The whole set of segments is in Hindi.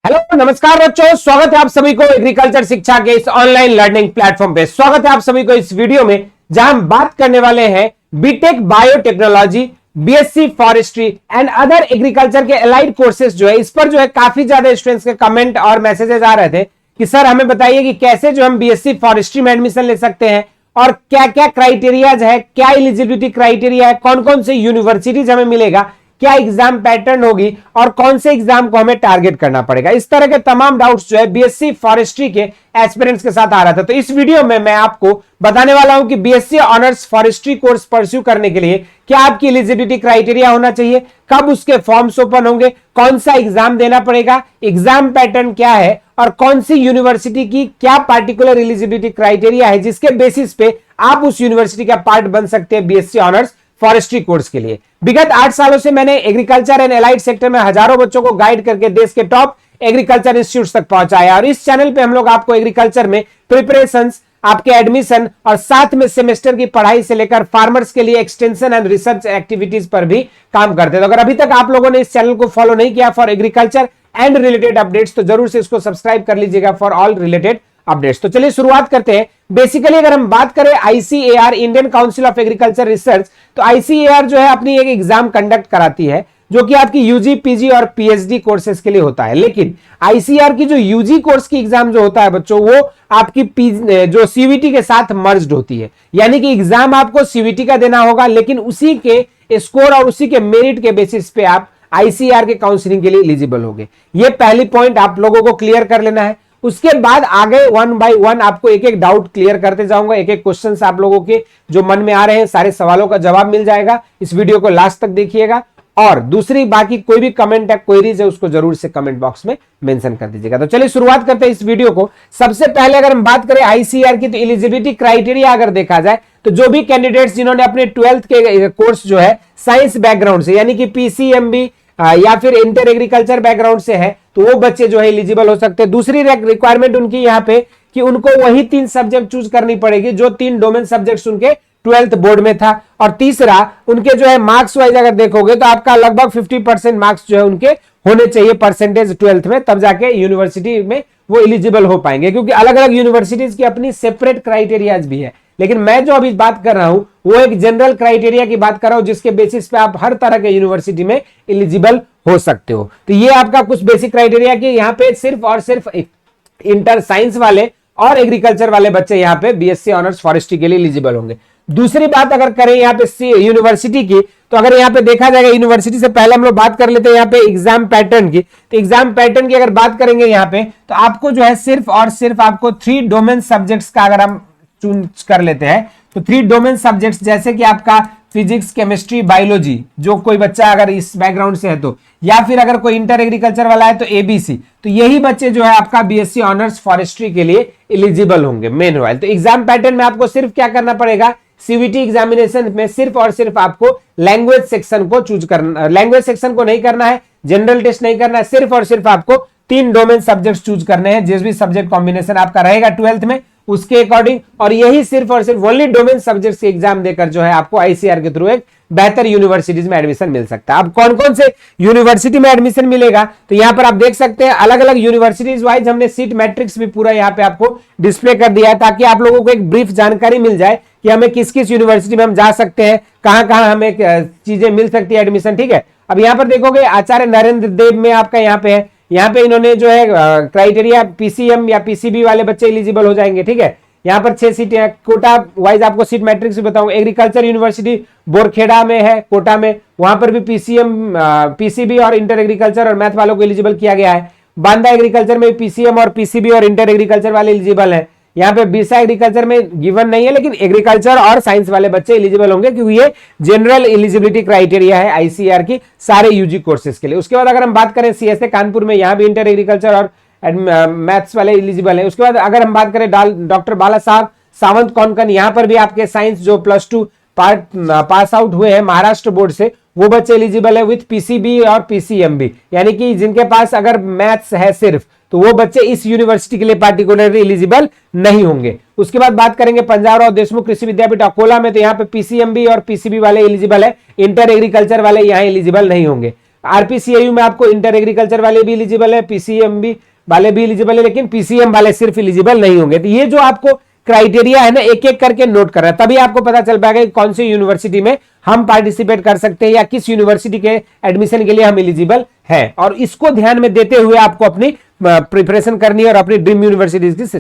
हेलो नमस्कार बच्चों, स्वागत है आप सभी को एग्रीकल्चर शिक्षा के इस ऑनलाइन लर्निंग प्लेटफॉर्म पे। स्वागत है आप सभी को इस वीडियो में जहां हम बात करने वाले हैं BTech biotechnology, BSc forestry and other agriculture के एलाइड कोर्सेज जो है इस पर जो है काफी ज्यादा स्टूडेंट्स के कमेंट और मैसेजेस आ रहे थे कि सर हमें बताइए कि कैसे जो हम बीएससी फॉरेस्ट्री में एडमिशन ले सकते हैं और क्या क्या क्राइटेरियाज है, क्या एलिजिबिलिटी क्राइटेरिया है, कौन कौन से यूनिवर्सिटीज हमें मिलेगा, क्या एग्जाम पैटर्न होगी और कौन से एग्जाम को हमें टारगेट करना पड़ेगा। इस तरह के तमाम डाउट्स जो है बीएससी फॉरेस्ट्री के एस्पिरेंट्स के साथ आ रहा था। तो इस वीडियो में मैं आपको बताने वाला हूं कि BSc honours forestry course pursue करने के लिए क्या आपकी एलिजिबिलिटी क्राइटेरिया होना चाहिए, कब उसके फॉर्म्स ओपन होंगे, कौन सा एग्जाम देना पड़ेगा, एग्जाम पैटर्न क्या है और कौन सी यूनिवर्सिटी की क्या पार्टिकुलर एलिजिबिलिटी क्राइटेरिया है जिसके बेसिस पे आप उस यूनिवर्सिटी का पार्ट बन सकते हैं बीएससी ऑनर्स फॉरेस्ट्री कोर्स के लिए। विगत 8 सालों से मैंने एग्रीकल्चर एंड एलाइड सेक्टर में हजारों बच्चों को गाइड करके देश के टॉप एग्रीकल्चर इंस्टीट्यूट तक पहुंचाया और इस चैनल पे हम लोग आपको एग्रीकल्चर में प्रिपरेशंस, आपके एडमिशन और साथ में सेमेस्टर की पढ़ाई से लेकर फार्मर्स के लिए एक्सटेंशन एंड रिसर्च एक्टिविटीज पर भी काम करते हैं। तो अगर अभी तक आप लोगों ने इस चैनल को फॉलो नहीं किया for agriculture and related updates तो जरूर से इसको सब्सक्राइब कर लीजिएगा फॉर ऑल रिलेटेड अपडेट्स। तो चलिए शुरुआत करते हैं। बेसिकली अगर हम बात करें ICAR, Indian council of agriculture research, तो आईसीएआर जो है अपनी एक एग्जाम कंडक्ट कराती है जो कि आपकी यूजी, पीजी और पीएचडी कोर्सेज के लिए होता है। लेकिन आईसीएआर की जो यूजी कोर्स की एग्जाम जो होता है बच्चों, वो आपकी जो सीवीटी के साथ मर्ज्ड होती है, यानी कि एग्जाम आपको सीवीटी का देना होगा लेकिन उसी के स्कोर और उसी के मेरिट के बेसिस पे आप आईसीएआर के काउंसलिंग के लिए एलिजिबल होंगे। ये पहली पॉइंट आप लोगों को क्लियर कर लेना है। उसके बाद आगे वन बाय वन आपको एक एक डाउट क्लियर करते जाऊंगा, एक एक क्वेश्चंस आप लोगों के जो मन में आ रहे हैं सारे सवालों का जवाब मिल जाएगा। इस वीडियो को लास्ट तक देखिएगा और दूसरी बाकी कोई भी कमेंट या क्वेरीज है उसको जरूर से कमेंट बॉक्स में मेंशन कर दीजिएगा। तो चलिए शुरुआत करते हैं इस वीडियो को। सबसे पहले अगर हम बात करें आईसीआर की, तो एलिजिबिलिटी क्राइटेरिया अगर देखा जाए तो जो भी कैंडिडेट्स जिन्होंने अपने 12th के कोर्स जो है साइंस बैकग्राउंड से यानी कि पीसीएमबी या फिर इंटर एग्रीकल्चर बैकग्राउंड से है तो वो बच्चे जो है एलिजिबल हो सकते हैं। दूसरी रिक्वायरमेंट उनकी यहाँ पे कि उनको वही 3 सब्जेक्ट चूज करनी पड़ेगी जो 3 डोमेन सब्जेक्ट्स उनके 12th बोर्ड में था। और तीसरा उनके जो है मार्क्स वाइज अगर देखोगे तो आपका लगभग 50% मार्क्स जो है उनके होने चाहिए परसेंटेज 12th में, तब जाके यूनिवर्सिटी में वो एलिजिबल हो पाएंगे। क्योंकि अलग अलग यूनिवर्सिटीज की अपनी सेपरेट क्राइटेरियाज भी है, लेकिन मैं जो अभी बात कर रहा हूं वो एक जनरल क्राइटेरिया की बात कर रहा हूं जिसके बेसिस पे आप हर तरह के यूनिवर्सिटी में एलिजिबल हो सकते हो। तो ये आपका कुछ बेसिक क्राइटेरिया कि यहाँ पे सिर्फ और सिर्फ इंटर साइंस वाले और एग्रीकल्चर वाले बच्चे यहाँ पे बीएससी ऑनर्स फॉरेस्ट्री के लिए एलिजिबल होंगे। दूसरी बात अगर करें यहाँ पे यूनिवर्सिटी की, तो अगर यहाँ पे देखा जाएगा यूनिवर्सिटी से पहले हम लोग बात कर लेते हैं यहाँ पे एग्जाम पैटर्न की। तो एग्जाम पैटर्न की अगर बात करेंगे यहाँ पे तो आपको जो है सिर्फ और सिर्फ आपको 3 डोमेन सब्जेक्ट्स का अगर हम चूज कर लेते हैं तो 3 डोमेन सब्जेक्ट्स जैसे कि आपका फिजिक्स, केमिस्ट्री, बायोलॉजी, जो कोई बच्चा अगर इस बैकग्राउंड से है तो, या फिर अगर कोई इंटर एग्रीकल्चर वाला है तो एबीसी, तो यही बच्चे जो है आपका बीएससी ऑनर्स फॉरेस्ट्री के लिए एलिजिबल होंगे मेन वाइल। तो एग्जाम पैटर्न में आपको सिर्फ क्या करना पड़ेगा, सीवीटी एग्जामिनेशन में सिर्फ और सिर्फ आपको लैंग्वेज सेक्शन को चूज करना, लैंग्वेज सेक्शन को नहीं करना है, जनरल टेस्ट नहीं करना है, सिर्फ और सिर्फ आपको 3 डोमेन सब्जेक्ट्स चूज करने हैं। जिस भी सब्जेक्ट कॉम्बिनेशन आपका रहेगा 12th में उसके अकॉर्डिंग, और यही सिर्फ और सिर्फ ओनली डोमेन सब्जेक्ट्स के एग्जाम देकर जो है आपको आईसीआर के थ्रू एक बेहतर यूनिवर्सिटीज में एडमिशन मिल सकता है। अब कौन कौन से यूनिवर्सिटी में एडमिशन मिलेगा तो यहाँ पर आप देख सकते हैं अलग अलग यूनिवर्सिटीज वाइज हमने सीट मैट्रिक्स भी पूरा यहाँ पे आपको डिस्प्ले कर दिया है ताकि आप लोगों को एक ब्रीफ जानकारी मिल जाए कि हमें किस किस यूनिवर्सिटी में हम जा सकते हैं, कहां कहां हमें चीजें मिल सकती है एडमिशन। ठीक है, अब यहाँ पर देखोगे आचार्य नरेंद्र देव में आपका यहाँ पे है, यहाँ पे इन्होंने जो है क्राइटेरिया पीसीएम या पीसीबी वाले बच्चे एलिजिबल हो जाएंगे। ठीक है, यहाँ पर 6 सीटें हैं। कोटा वाइज आपको सीट मैट्रिक्स भी बताऊंगा। एग्रीकल्चर यूनिवर्सिटी बोरखेड़ा में है, कोटा में, वहां पर भी पीसीएम, पीसीबी और इंटर एग्रीकल्चर और मैथ वालों को एलिजिबल किया गया है। बांदा एग्रीकल्चर में पीसीएम और पीसीबी और इंटर एग्रीकल्चर वाले एलिजिबल है। यहाँ पे बिरसा एग्रीकल्चर में गिवन नहीं है लेकिन एग्रीकल्चर और साइंस वाले बच्चे एलिजिबल होंगे क्योंकि ये जनरल एलिजिबिलिटी क्राइटेरिया है आईसीआर की सारे यूजी कोर्सेज के लिए। उसके बाद अगर हम बात करें सीएसए कानपुर में, यहाँ भी इंटर एग्रीकल्चर और मैथ्स वाले एलिजिबल है। उसके बाद अगर हम बात करें डॉक्टर बाला साहब सावंत कौनकन, यहाँ पर भी आपके साइंस जो +2 पास आउट हुए हैं महाराष्ट्र बोर्ड से वो बच्चे एलिजिबल है विथ पीसीबी और पीसीएमबी, यानी कि जिनके पास अगर मैथ्स है सिर्फ तो वो बच्चे इस यूनिवर्सिटी के लिए पार्टिकुलरली एलिजिबल नहीं होंगे। उसके बाद बात करेंगे पंजाबराव देशमुख कृषि विद्यापीठ अकोला में, तो यहाँ पे पीसीएमबी और पीसीबी वाले एलिजिबल है, इंटर एग्रीकल्चर वाले यहाँ एलिजिबल नहीं होंगे। आरपीसीआईयू में आपको इंटर एग्रीकल्चर वाले भी एलिजिबल है, पीसीएमबी वाले भी एलिजिबल है, लेकिन पीसीएम वाले सिर्फ एलिजिबल नहीं होंगे। तो ये जो आपको क्राइटेरिया है ना, एक एक करके नोट कर रहा है, तभी आपको पता चल पाएगा कि कौन सी यूनिवर्सिटी में हम पार्टिसिपेट कर सकते हैं या किस यूनिवर्सिटी के एडमिशन के लिए हम एलिजिबल हैं। और इसको ध्यान में देते हुए आपको अपनी प्रिपरेशन करनी है और अपनी ड्रीम यूनिवर्सिटीज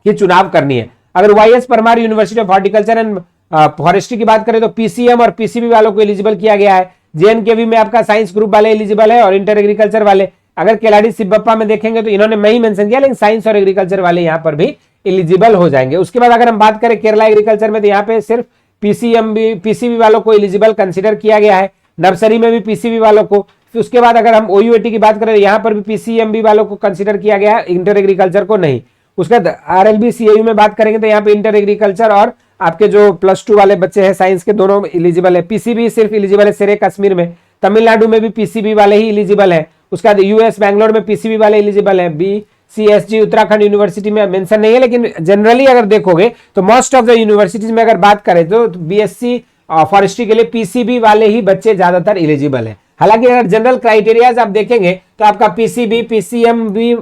की चुनाव करनी है। अगर YS Parmar university of horticulture and forestry की बात करें तो पीसीएम और पीसीबी वालों को एलिजिबल किया गया है। जेएनकेवी में आपका साइंस ग्रुप वाले एलिजिबल है और इंटर एग्रीकल्चर वाले। अगर केलाडी सिबप्पा में देखेंगे तो इन्होंने मैं ही मेंशन किया, लेकिन साइंस और एग्रीकल्चर वाले यहां पर भी एलिजिबल हो जाएंगे। उसके बाद अगर हम बात करें केरला एग्रीकल्चर में तो यहाँ पे सिर्फ पीसीबी वालों को एलिजिबल कंसीडर किया गया है, नर्सरी में भी पीसीबी वालों को। उसके बाद अगर हम ओयूएटी की बात करें तो यहाँ पर भी पीसीएमबी वालों को कंसीडर किया गया है, इंटर एग्रीकल्चर को नहीं। उसके बाद आरएलबी सीएयू में बात करेंगे तो यहाँ पे इंटर एग्रीकल्चर और आपके जो +2 वाले बच्चे हैं साइंस के, दोनों एलिजिबल है। पीसीबी सिर्फ एलिजिबल है शेरे कश्मीर में, तमिलनाडु में भी पीसीबी वाले ही एलिजिबल है। उसके बाद यूएस बैंगलोर में पीसीबी वाले एलिजिबल है। बीसीएसजी उत्तराखंड यूनिवर्सिटी में मेंशन नहीं है, लेकिन जनरली अगर देखोगे तो मोस्ट ऑफ द यूनिवर्सिटीज में अगर बात करें तो बीएससी फॉरेस्ट्री के लिए पीसीबी वाले ही बच्चे ज्यादातर एलिजिबल है। हालांकि अगर जनरल क्राइटेरियाज आप देखेंगे तो आपका पीसीबी पीसीएमबी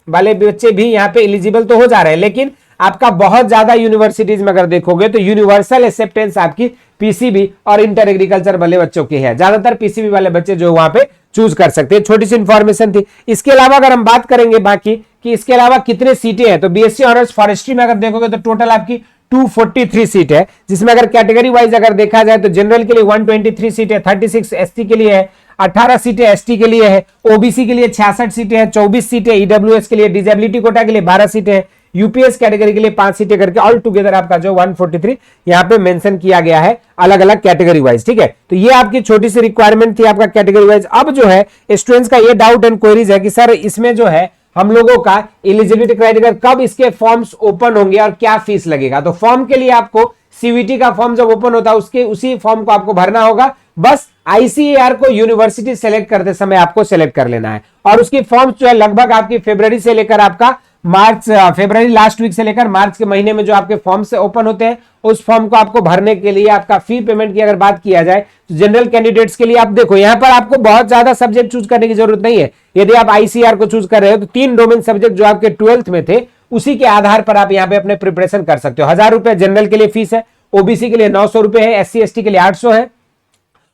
वाले बच्चे भी यहाँ पे एलिजिबल तो हो जा रहे हैं, लेकिन आपका बहुत ज्यादा यूनिवर्सिटीज में अगर देखोगे तो यूनिवर्सल एक्सेप्टेंस आपकी पीसीबी और इंटर एग्रीकल्चर वाले बच्चों की है। ज्यादातर पीसीबी वाले बच्चे जो वहां पे चूज कर सकते हैं। छोटी सी इंफॉर्मेशन थी। इसके अलावा अगर हम बात करेंगे बाकी कि इसके अलावा कितने सीटें हैं तो बीएससी ऑनर्स फॉरेस्ट्री में अगर देखोगे तो टोटल आपकी 243 सीट है, जिसमें अगर कैटेगरी वाइज अगर देखा जाए तो जनरल के लिए 123 सीट है, 36 एसटी के लिए है, 18 सीटें एसटी के लिए है, ओबीसी के लिए 66 सीटें हैं, 24 सीटें ईडब्ल्यूएस के लिए, डिसेबिलिटी कोटा के लिए 12 सीटें हैं, यूपीएस कैटेगरी के लिए 5 सीटें करके ऑल टुगेदर आपका जो 143 यहाँ पे मेंशन किया गया है अलग अलग कैटेगरी वाइज। ठीक है, तो ये आपकी छोटी सी रिक्वायरमेंट थी आपका कैटेगरी वाइज। अब जो है स्टूडेंट्स का ये डाउट एंड क्वेरीज है कि सर इसमें जो है हम लोगों का एलिजिबिलिटी क्राइटेरिया कब इसके फॉर्म्स ओपन होंगे और क्या फीस लगेगा। तो फॉर्म के लिए आपको सीवीटी का फॉर्म जब ओपन होता है उसके उसी फॉर्म को आपको भरना होगा। बस आईसीएआर को यूनिवर्सिटी सेलेक्ट करते समय आपको सेलेक्ट कर लेना है और उसकी फॉर्म जो है लगभग आपकी फरवरी से लेकर आपका फरवरी लास्ट वीक से लेकर मार्च के महीने में जो आपके फॉर्म से ओपन होते हैं उस फॉर्म को आपको भरने के लिए आपका फी पेमेंट की अगर बात किया जाए तो जनरल कैंडिडेट्स के लिए आप देखो यहां पर आपको बहुत ज्यादा सब्जेक्ट चूज करने की जरूरत नहीं है। यदि आप आईसीआर को चूज कर रहे हो तो 3 डोमेन सब्जेक्ट जो आपके 12th में थे उसी के आधार पर आप यहां पे अपने प्रिपरेशन कर सकते हो। 1000 रुपए जनरल के लिए फीस है, ओबीसी के लिए 900 रुपए है, एससी एसटी के लिए 800 है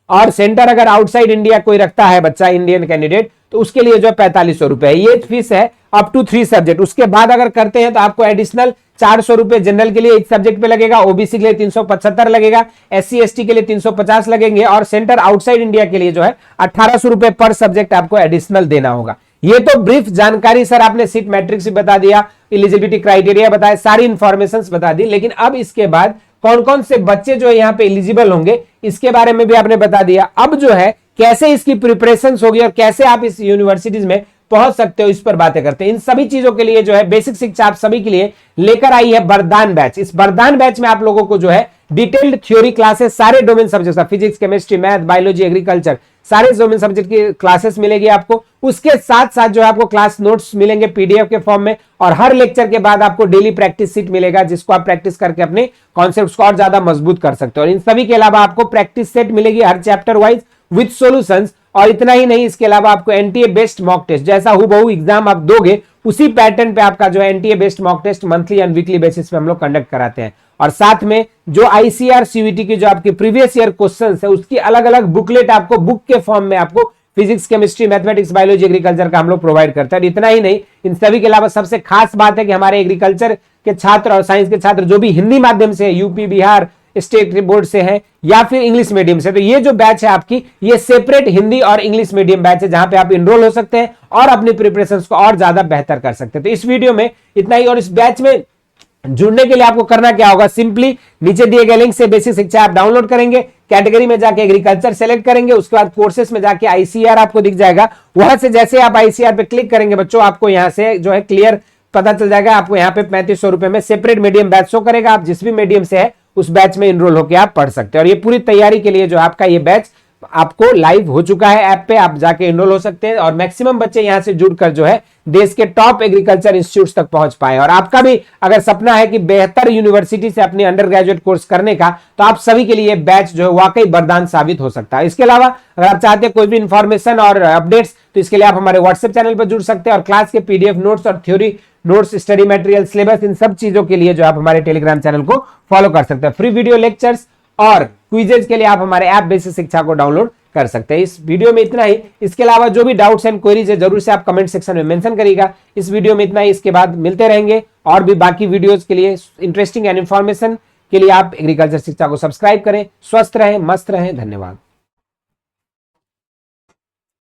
और सेंटर अगर आउटसाइड इंडिया कोई रखता है बच्चा इंडियन कैंडिडेट तो उसके लिए जो 4500 रुपए है। ये फीस है अप टू 3 सब्जेक्ट। उसके बाद अगर करते हैं तो आपको एडिशनल 400 रुपए जनरल के लिए एक सब्जेक्ट पे लगेगा, ओबीसी के लिए 375 लगेगा, एससी एसटी के लिए 350 लगेंगे और सेंटर आउटसाइड इंडिया के लिए जो है 1800 रुपए पर सब्जेक्ट आपको एडिशनल देना होगा। ये तो ब्रीफ जानकारी सर आपने सीट मैट्रिक्स भी बता दिया, एलिजिबिलिटी क्राइटेरिया बताया, सारी इंफॉर्मेशन बता दी, लेकिन अब इसके बाद कौन कौन से बच्चे जो है यहाँ पे एलिजिबल होंगे इसके बारे में भी आपने बता दिया। अब जो है कैसे इसकी प्रिपरेशन होगी और कैसे आप इस यूनिवर्सिटीज में पहुंच सकते हो इस पर बातें करते हैं। इन सभी चीजों के लिए जो है बेसिक शिक्षा आप सभी के लिए लेकर आई है वरदान बैच। इस वरदान बैच में आप लोगों को जो है डिटेल्ड थ्योरी क्लासेस सारे डोमेन सब्जेक्ट का physics chemistry math biology agriculture सारे डोमेन सब्जेक्ट की क्लासेस मिलेगी आपको। उसके साथ साथ जो है आपको क्लास नोट्स मिलेंगे पीडीएफ के फॉर्म में और हर लेक्चर के बाद आपको डेली प्रैक्टिस सीट मिलेगा जिसको आप प्रैक्टिस करके अपने कॉन्सेप्ट्स को और ज्यादा मजबूत कर सकते हो। और इन सभी के अलावा आपको प्रैक्टिस सेट मिलेगी हर चैप्टर वाइज विद सॉल्यूशंस। और इतना ही नहीं, इसके अलावा आपको एनटीए बेस्ड मॉक टेस्ट जैसा हुबहू एग्जाम आप दोगे उसी पैटर्न पे आपका जो है NTA based mock test monthly and weekly basis पे हम लोग कंडक्ट कराते हैं। और साथ में जो आईसीआर सीवीटी की जो आपकी प्रीवियस ईयर क्वेश्चंस है उसकी अलग अलग बुकलेट आपको बुक के फॉर्म में आपको physics chemistry mathematics biology agriculture का हम लोग प्रोवाइड करते हैं। इतना ही नहीं, इन सभी के अलावा सबसे खास बात है कि हमारे एग्रीकल्चर के छात्र और साइंस के छात्र जो भी हिंदी माध्यम से यूपी बिहार स्टेट बोर्ड से है या फिर इंग्लिश मीडियम से, तो ये जो बैच है आपकी ये सेपरेट हिंदी और इंग्लिश मीडियम बैच है जहां पे आप इनरोल हो सकते हैं और अपनी प्रिपरेशन को और ज्यादा बेहतर कर सकते हैं। तो इस वीडियो में इतना ही। और इस बैच में जुड़ने के लिए आपको करना क्या होगा, सिंपली नीचे दिए गए लिंक से बेसिक शिक्षा आप डाउनलोड करेंगे, कैटेगरी में जाके एग्रीकल्चर सेलेक्ट करेंगे, उसके बाद कोर्सेस में जाके आईसीआर आपको दिख जाएगा। वहां से जैसे आप आईसीआर पे क्लिक करेंगे बच्चों आपको यहां से जो है क्लियर पता चल जाएगा। आपको यहाँ पे 3500 रुपए में सेपरेट मीडियम बैच शो करेगा। आप जिस भी मीडियम से है उस बैच में इनरोल होकर आप पढ़ सकते हैं। और ये पूरी तैयारी के लिए जो आपका ये बैच आपको लाइव हो चुका है ऐप पे, आप जाके एनरोल हो सकते हैं और मैक्सिमम बच्चे यहां से जुड़कर जो है देश के टॉप एग्रीकल्चर इंस्टीट्यूट्स तक पहुंच पाए। और आपका भी अगर सपना है कि बेहतर यूनिवर्सिटी से अपने अंडर ग्रेजुएट कोर्स करने का, तो आप सभी के लिए बैच जो है वाकई वरदान साबित हो सकता है। इसके अलावा अगर आप चाहते हैं कोई भी इंफॉर्मेशन और अपडेट्स, तो इसके लिए आप हमारे व्हाट्सएप चैनल पर जुड़ सकते हैं और क्लास के पीडीएफ नोट्स और theory notes, study material, syllabus, इन सब चीजों के लिए जो आप हमारे टेलीग्राम चैनल को फॉलो कर सकते हैं। फ्री वीडियो लेक्चर्स और क्विजेज के लिए आप हमारे ऐप बेसिस शिक्षा को डाउनलोड कर सकते हैं। इस वीडियो में इतना ही। इसके अलावा जो भी डाउट्स एंड क्वेरीज है जरूर से आप कमेंट सेक्शन में मेंशन करिएगा। इस वीडियो में इतना ही, इसके बाद मिलते रहेंगे और भी बाकी वीडियोस के लिए, इंटरेस्टिंग एंड इंफॉर्मेशन के लिए आप एग्रीकल्चर शिक्षा को सब्सक्राइब करें। स्वस्थ रहें, मस्त रहें, धन्यवाद।